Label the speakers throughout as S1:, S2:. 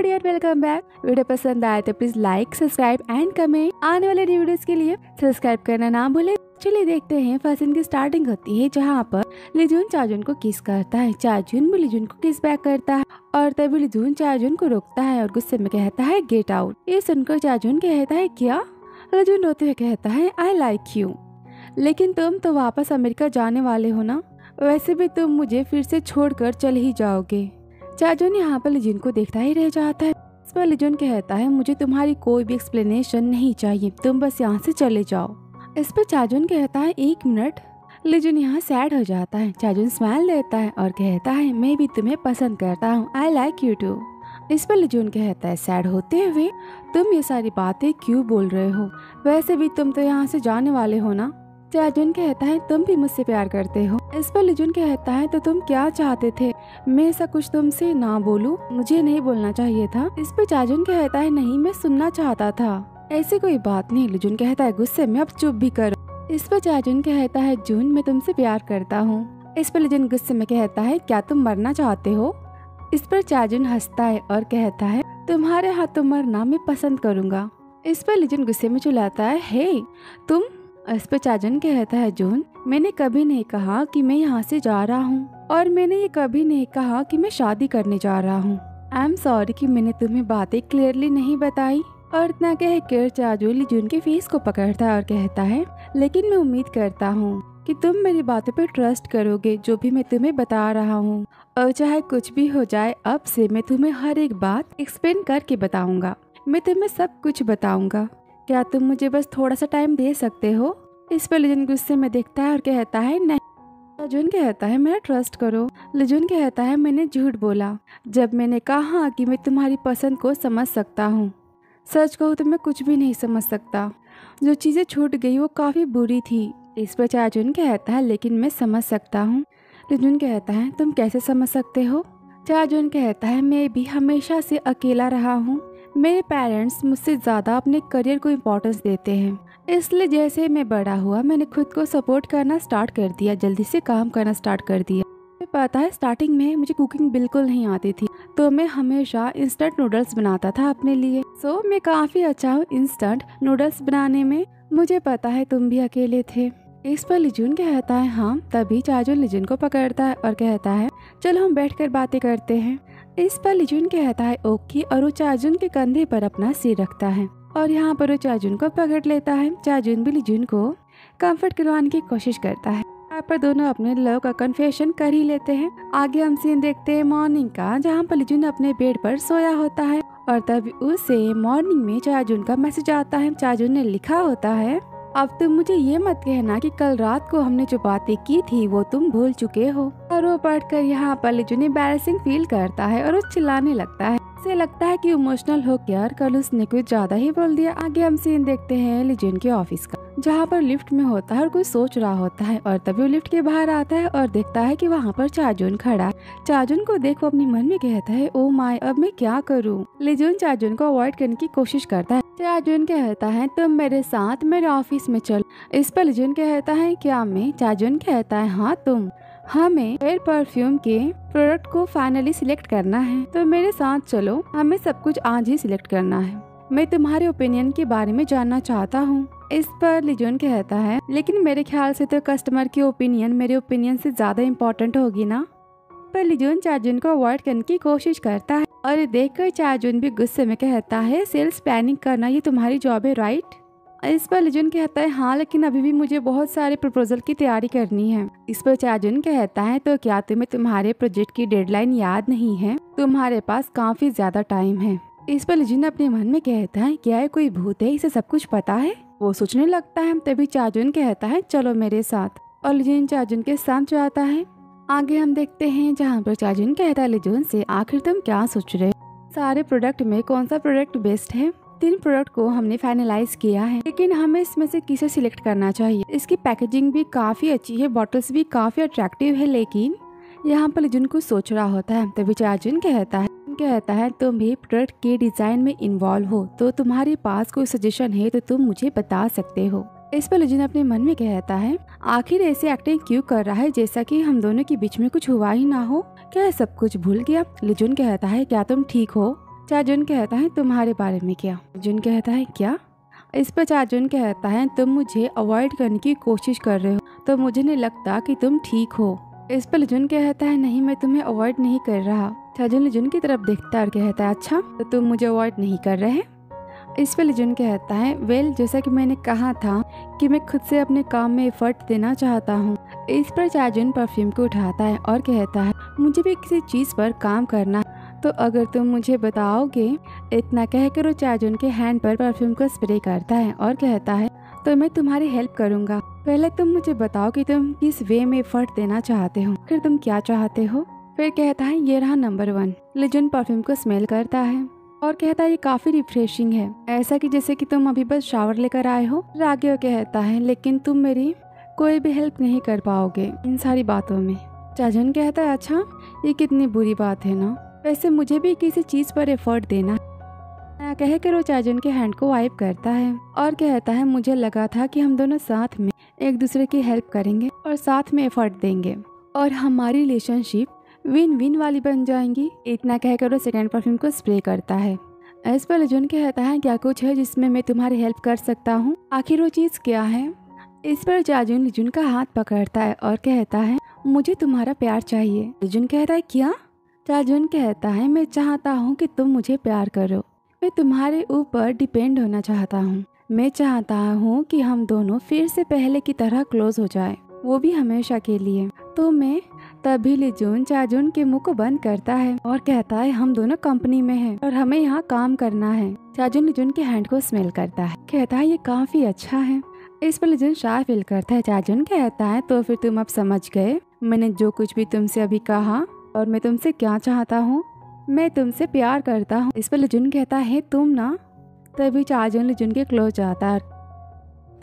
S1: Dear, welcome back. Video पसंद आए तो please like, subscribe and comment. आने वाले वीडियोस के लिए सब्सक्राइब करना ना भूले। चलिए देखते हैं। फर्स्ट सीन की स्टार्टिंग होती है जहाँ पर लीजून चाजुन को किस करता है। चाजुन भी लीजून को किस बैक करता है और तभी लीजून चाजुन को रोकता है और गुस्से में कहता है गेट आउट। ये सुनकर चाजुन कहता है क्या? लीजून रोते हुए कहता है आई लाइक यू, लेकिन तुम तो वापस अमेरिका जाने वाले हो ना, वैसे भी तुम मुझे फिर से छोड़कर चले ही जाओगे। चाजुन यहाँ पर लीजून को देखता ही रह जाता है। इस पर लीजून कहता है मुझे तुम्हारी कोई भी एक्सप्लेनेशन नहीं चाहिए, तुम बस यहाँ से चले जाओ। इस पर चाजुन कहता है 1 मिनट। लीजून यहाँ सैड हो जाता है। चाजुन स्माइल देता है और कहता है मैं भी तुम्हें पसंद करता हूँ, आई लाइक यू टू। इस पर लीजून कहता है सैड होते हुए तुम ये सारी बातें क्यों बोल रहे हो, वैसे भी तुम तो यहाँ से जाने वाले हो ना। चाजुन कहता है तुम भी मुझसे प्यार करते हो। इस पर लीजून कहता है तो तुम क्या चाहते थे, मैं ऐसा कुछ तुमसे ना बोलूं, मुझे नहीं बोलना चाहिए था। इस पर चाजुन कहता है नहीं, मैं सुनना चाहता था, ऐसी कोई बात नहीं। लीजून कहता है गुस्से में अब चुप भी करो। इस पर चाजुन कहता है जून मैं तुमसे प्यार करता हूँ। इस पर लीजून गुस्से में कहता है क्या तुम मरना चाहते हो? इस पर चाजुन हंसता है और कहता है तुम्हारे हाथों मरना मैं पसंद करूँगा। इस पर लीजून गुस्से में चिल्लाता है हे तुम। इस पर चाजुन कहता है जून मैंने कभी नहीं कहा कि मैं यहाँ से जा रहा हूँ और मैंने ये कभी नहीं कहा कि मैं शादी करने जा रहा हूँ। आई एम सॉरी कि मैंने तुम्हें बातें क्लियरली नहीं बताई। और इतना कहकर चाजुन लीजून के फेस को पकड़ता है और कहता है लेकिन मैं उम्मीद करता हूँ कि तुम मेरी बातों पर ट्रस्ट करोगे, जो भी मैं तुम्हें बता रहा हूँ, और चाहे कुछ भी हो जाए अब से मैं तुम्हें हर एक बात एक्सप्लेन करके बताऊंगा। मैं तुम्हें सब कुछ बताऊंगा, क्या तुम मुझे बस थोड़ा सा टाइम दे सकते हो? इस पर लीजून गुस्से में देखता है और कहता है नहीं। चाजुन कहता है मेरा ट्रस्ट करो। लीजून कहता है मैंने झूठ बोला जब मैंने कहा कि मैं तुम्हारी पसंद को समझ सकता हूँ। सच कहूँ तो मैं कुछ भी नहीं समझ सकता, जो चीज़ें छूट गई वो काफ़ी बुरी थी। इस पर चाजुन कहता है लेकिन मैं समझ सकता हूँ। लीजून कहता है तुम कैसे समझ सकते हो? चाजुन कहता है मैं भी हमेशा से अकेला रहा हूँ। मेरे पेरेंट्स मुझसे ज़्यादा अपने करियर को इम्पोर्टेंस देते हैं, इसलिए जैसे मैं बड़ा हुआ मैंने खुद को सपोर्ट करना स्टार्ट कर दिया, जल्दी से काम करना स्टार्ट कर दिया। मुझे पता है स्टार्टिंग में मुझे कुकिंग बिल्कुल नहीं आती थी, तो मैं हमेशा इंस्टेंट नूडल्स बनाता था अपने लिए। सो मैं काफ़ी अच्छा हूँ इंस्टेंट नूडल्स बनाने में। मुझे पता है तुम भी अकेले थे। इस पर लीजून कहता है हाँ। तभी चाजुन लीजून को पकड़ता है और कहता है चलो हम बैठकर बातें करते हैं। इस पर लीजून कहता है ओके और वो चाजुन के कंधे पर अपना सिर रखता है और यहाँ पर वो चाजुन को पकड़ लेता है। चाजुन भी लीजून को कंफर्ट करवाने की कोशिश करता है। यहाँ पर दोनों अपने लव का कन्फेशन कर ही लेते हैं। आगे हम सीन देखते हैं मॉर्निंग का, जहाँ पर लीजून अपने बेड पर सोया होता है और तभी उसे मॉर्निंग में चाजुन का मैसेज आता है। चाजुन ने लिखा होता है अब तुम मुझे ये मत कहना कि कल रात को हमने जो बातें की थी वो तुम भूल चुके हो। और वो पढ़कर यहाँ पर लीजून एम्बैरेसिंग फील करता है और वो चिल्लाने लगता है। उसे लगता है कि इमोशनल होकर कल उसने कुछ ज्यादा ही बोल दिया। आगे हम सीन देखते हैं लीजून के ऑफिस का, जहाँ पर लिफ्ट में होता है और कुछ सोच रहा होता है और तभी वो लिफ्ट के बाहर आता है और देखता है कि वहाँ पर चाजुन खड़ा है। चाजुन को देख वो अपने मन में कहता है ओ माय अब मैं क्या करूँ। लीजून चाजुन को अवॉइड करने की कोशिश करता है। चाजुन कहता है तुम मेरे साथ मेरे ऑफिस में चलो। इस पर लीजून कहता है क्या मैं? चाजुन कहता है हाँ तुम। हमें हेयर परफ्यूम के प्रोडक्ट को फाइनली सिलेक्ट करना है, तो मेरे साथ चलो, हमें सब कुछ आज ही सिलेक्ट करना है। मैं तुम्हारे ओपिनियन के बारे में जानना चाहता हूँ। इस पर लीजून कहता है लेकिन मेरे ख्याल से तो कस्टमर की ओपिनियन मेरे ओपिनियन से ज्यादा इम्पोर्टेंट होगी ना। पर लीजून चाजुन को अवॉइड करने की कोशिश करता है और ये देखकर चाजुन भी गुस्से में कहता है सेल्स प्लानिंग करना ये तुम्हारी जॉब है राइट? इस पर लीजून कहता है हाँ, लेकिन अभी भी मुझे बहुत सारे प्रपोजल की तैयारी करनी है। इस पर चाजुन कहता है तो क्या तुम्हें तुम्हारे प्रोजेक्ट की डेडलाइन याद नहीं है? तुम्हारे पास काफी ज्यादा टाइम है। इस पर लीजून अपने मन में कहता है क्या है कोई भूत है, इसे सब कुछ पता है? वो सोचने लगता है। तभी चाजुन कहता है चलो मेरे साथ, और लीजून चाजुन के साथ जाता है। आगे हम देखते हैं जहाँ पर चाजुन कहता है लीजून से आखिर तुम क्या सोच रहे हो? सारे प्रोडक्ट में कौन सा प्रोडक्ट बेस्ट है? 3 प्रोडक्ट को हमने फाइनलाइज किया है, लेकिन हमें इसमें से किसे सिलेक्ट करना चाहिए? इसकी पैकेजिंग भी काफी अच्छी है, बॉटल्स भी काफी अट्रैक्टिव है, लेकिन यहाँ पर लीजून कुछ सोच रहा होता है। तभी चाजुन कहता है तुम भी प्रोडक्ट के डिजाइन में इन्वॉल्व हो, तो तुम्हारे पास कोई सजेशन है तो तुम मुझे बता सकते हो। इस पर लीजून अपने मन में कहता है आखिर ऐसे एक्टिंग क्यों कर रहा है जैसा कि हम दोनों के बीच में कुछ हुआ ही ना हो? क्या सब कुछ भूल गया? लीजून कहता है क्या तुम ठीक हो? चाजुन कहता है तुम्हारे बारे में क्या? लिजुन कहता है क्या? इस पर चाजुन कहता है तुम मुझे अवॉइड करने की कोशिश कर रहे हो, तो मुझे नहीं लगता कि तुम ठीक हो। इस पर लिजुन कहता है नहीं, मैं तुम्हें अवॉइड नहीं कर रहा। चाजुन लिजुन की तरफ देखता है और कहता है अच्छा, तो तुम मुझे अवॉइड नहीं कर रहे? इस पर लिजुन कहता है वेल, जैसा कि मैंने कहा था कि मैं खुद से अपने काम में एफर्ट देना चाहता हूँ। इस पर चाजुन परफ्यूम को उठाता है और कहता है मुझे भी किसी चीज़ पर काम करना है, तो अगर तुम मुझे बताओगे। इतना कहकर वो चाजुन के हैंड पर परफ्यूम को स्प्रे करता है और कहता है तो मैं तुम्हारी हेल्प करूँगा। पहले तुम मुझे बताओ कि तुम किस वे में एफर्ट देना चाहते हो, फिर तुम क्या चाहते हो। फिर कहता है ये रहा नंबर 1। लिजुन परफ्यूम को स्मेल करता है और कहता है ये काफी रिफ्रेशिंग है, ऐसा कि जैसे कि तुम अभी बस शावर लेकर आए हो। रागियो कहता है लेकिन तुम मेरी कोई भी हेल्प नहीं कर पाओगे इन सारी बातों में। चाजुन कहता है अच्छा, ये कितनी बुरी बात है ना, वैसे मुझे भी किसी चीज पर एफर्ट देना। कहकर वो चाजुन के हैंड को वाइप करता है और कहता है मुझे लगा था कि हम दोनों साथ में एक दूसरे की हेल्प करेंगे और साथ में एफर्ट देंगे और हमारी रिलेशनशिप विन विन वाली बन जाएंगी। इतना कहकर वो सेकेंड परफ्यूम को स्प्रे करता है। इस पर लिजुन कहता है क्या कुछ है जिसमें मैं तुम्हारी हेल्प कर सकता हूँ, आखिर वो चीज़ क्या है। इस पर चाजुन लिजुन का हाथ पकड़ता है और कहता है मुझे तुम्हारा प्यार चाहिए। लिजुन कहता है क्या? चाजुन कहता है मैं चाहता हूँ कि तुम मुझे प्यार करो, मैं तुम्हारे ऊपर डिपेंड होना चाहता हूँ। मैं चाहता हूँ कि हम दोनों फिर से पहले की तरह क्लोज हो जाए, वो भी हमेशा के लिए। तो मैं तभी लिजुन चाजुन के मुंह को बंद करता है और कहता है हम दोनों कंपनी में हैं और हमें यहाँ काम करना है। चाजुन लिजुन के हैंड को स्मेल करता है, कहता है ये काफी अच्छा है। इस पर लिजुन शाय फील करता है। चाजुन कहता है तो फिर तुम अब समझ गए मैंने जो कुछ भी तुमसे अभी कहा और मैं तुमसे क्या चाहता हूँ। मैं तुमसे प्यार करता हूँ। इस पर लिजुन कहता है तुम ना। तभी चाजुन लिजुन के क्लोज आता है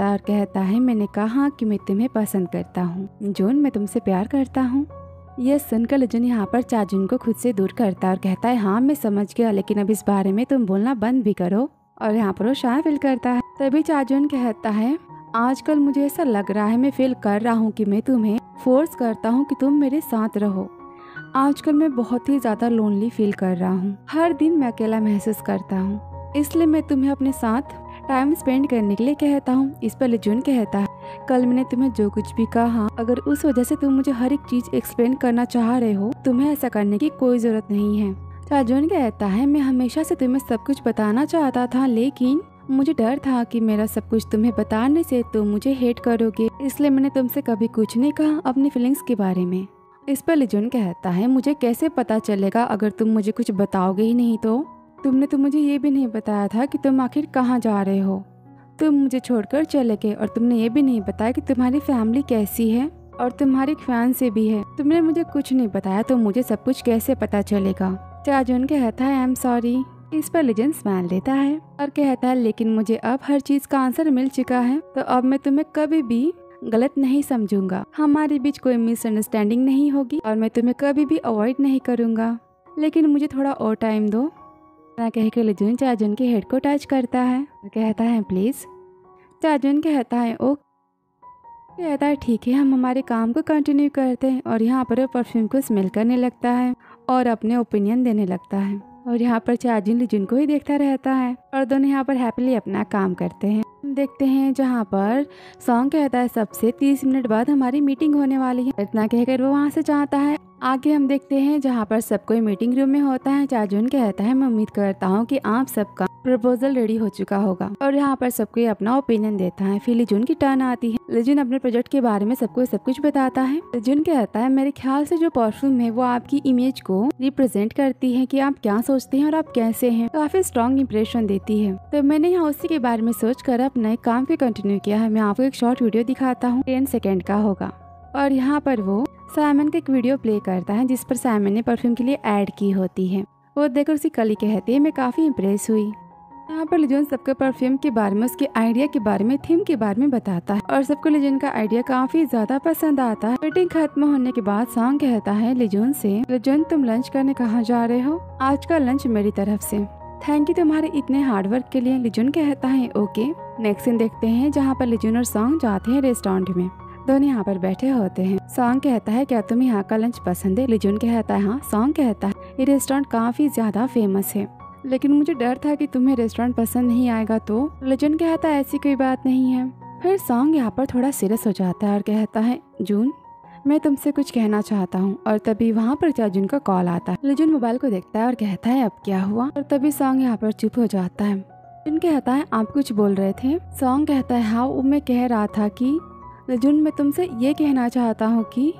S1: और कहता है मैंने कहा कि मैं तुम्हें पसंद करता हूँ जून, मैं तुमसे प्यार करता हूँ। यह सुनकर लिजुन यहाँ पर चाजुन को खुद से दूर करता है और कहता है हाँ मैं समझ गया, लेकिन अब इस बारे में तुम बोलना बंद भी करो। और यहाँ पर वो शाय फील करता है। तभी चाजुन कहता है आजकल मुझे ऐसा लग रहा है, मैं फील कर रहा हूँ कि मैं तुम्हें फोर्स करता हूँ कि तुम मेरे साथ रहो। आजकल मैं बहुत ही ज्यादा लोनली फील कर रहा हूँ, हर दिन मैं अकेला महसूस करता हूँ, इसलिए मैं तुम्हें अपने साथ टाइम स्पेंड करने के लिए कहता हूँ। इस पर लिजुन कहता है कल मैंने तुम्हें जो कुछ भी कहा, अगर उस वजह से तुम मुझे हर एक चीज एक्सप्लेन करना चाह रहे हो, तुम्हें ऐसा करने की कोई जरूरत नहीं है। चाजुन कहता है मैं हमेशा से तुम्हें सब कुछ बताना चाहता था, लेकिन मुझे डर था कि मेरा सब कुछ तुम्हें बताने से तुम मुझे हेट करोगे, इसलिए मैंने तुमसे कभी कुछ नहीं कहा अपनी फीलिंग्स के बारे में। इस पर लिजुन कहता है मुझे कैसे पता चलेगा अगर तुम मुझे कुछ बताओगे ही नहीं तो। तुमने तो मुझे ये भी नहीं बताया था कि तुम आखिर कहाँ जा रहे हो, तुम मुझे छोड़कर चले गए, और तुमने ये भी नहीं बताया कि तुम्हारी फैमिली कैसी है और तुम्हारी फैन से भी है। तुमने मुझे कुछ नहीं बताया तो मुझे सब कुछ कैसे पता चलेगा। चाजुन कहता है आई एम सॉरी। इस पर लिजुन स्माइल देता है और कहता है लेकिन मुझे अब हर चीज का आंसर मिल चुका है, तो अब मैं तुम्हें कभी भी गलत नहीं समझूंगा, हमारे बीच कोई मिसअंडरस्टैंडिंग नहीं होगी और मैं तुम्हें कभी भी अवॉइड नहीं करूंगा, लेकिन मुझे थोड़ा और टाइम दो। कहकर लिजुन चाजुन के हेड को टच करता है और कहता है प्लीज। चाजुन कहता है ओ, कहता है ठीक है, हम हमारे काम को कंटिन्यू करते हैं। और यहाँ पर वो परफ्यूम को स्मेल करने लगता है और अपने ओपिनियन देने लगता है, और यहाँ पर चाजुन लिजुन को ही देखता रहता है और दोनों यहाँ पर हैप्पीली अपना काम करते हैं। देखते हैं जहाँ पर सॉन्ग कहता है सबसे 30 मिनट बाद हमारी मीटिंग होने वाली है। इतना कहकर वो वहाँ से जाता है। आगे हम देखते हैं जहाँ पर सब कोई मीटिंग रूम में होता है। चाजुन कहता है मैं उम्मीद करता हूँ कि आप सबका प्रपोजल रेडी हो चुका होगा, और यहाँ पर सबको अपना ओपिनियन देता है। फिर लिजुन की टर्न आती है। लिजुन अपने प्रोजेक्ट के बारे में सबको सब कुछ बताता है। लिजुन कहता है मेरे ख्याल से जो परफ्यूम है वो आपकी इमेज को रिप्रेजेंट करती है कि आप क्या सोचते हैं और आप कैसे हैं, काफी स्ट्रॉन्ग इंप्रेशन देती है। तो मैंने यहाँ उसी के बारे में सोच कर अपने काम को कंटिन्यू किया है। मैं आपको एक शॉर्ट वीडियो दिखाता हूँ, 10 सेकेंड का होगा। और यहाँ पर वो साइमन का एक वीडियो प्ले करता है जिस पर साइमन ने परफ्यूम के लिए ऐड की होती है। वो देखकर उसी कली कहती है मैं काफी इम्प्रेस हुई। यहाँ पर लिजुन सबको परफ्यूम के बारे में, उसके आइडिया के बारे में, थीम के बारे में बताता है और सबको लिजुन का आइडिया काफी ज्यादा पसंद आता है। मीटिंग खत्म होने के बाद सॉन्ग कहता है लिजुन से लिजुन तुम लंच करने कहाँ जा रहे हो? आज का लंच मेरी तरफ से, थैंक यू तुम्हारे इतने हार्डवर्क के लिए। लिजुन कहता है ओके। नेक्स्ट सीन देखते हैं जहाँ पर लिजुन और सॉन्ग जाते हैं रेस्टोरेंट में। दोनों यहाँ पर बैठे होते हैं। सॉन्ग कहता है क्या तुम्हें यहाँ का लंच पसंद है? लिजुन कहता है हाँ। सॉन्ग कहता है ये रेस्टोरेंट काफी ज्यादा फेमस है, लेकिन मुझे डर था कि तुम्हें रेस्टोरेंट पसंद नहीं आएगा। तो लिजुन कहता है ऐसी कोई बात नहीं है। फिर सॉन्ग यहाँ पर थोड़ा सीरियस हो जाता है और कहता है जून, मैं तुमसे कुछ कहना चाहता हूँ। और तभी वहाँ पर चाजुन का कॉल आता है। लिजुन मोबाइल को देखता है और कहता है अब क्या हुआ। और तभी सॉन्ग यहाँ पर चुप हो जाता है। लिजुन कहता है आप कुछ बोल रहे थे। सॉन्ग कहता है हाँ, मैं कह रहा था कि लिजुन, मैं तुमसे ये कहना चाहता हूँ कि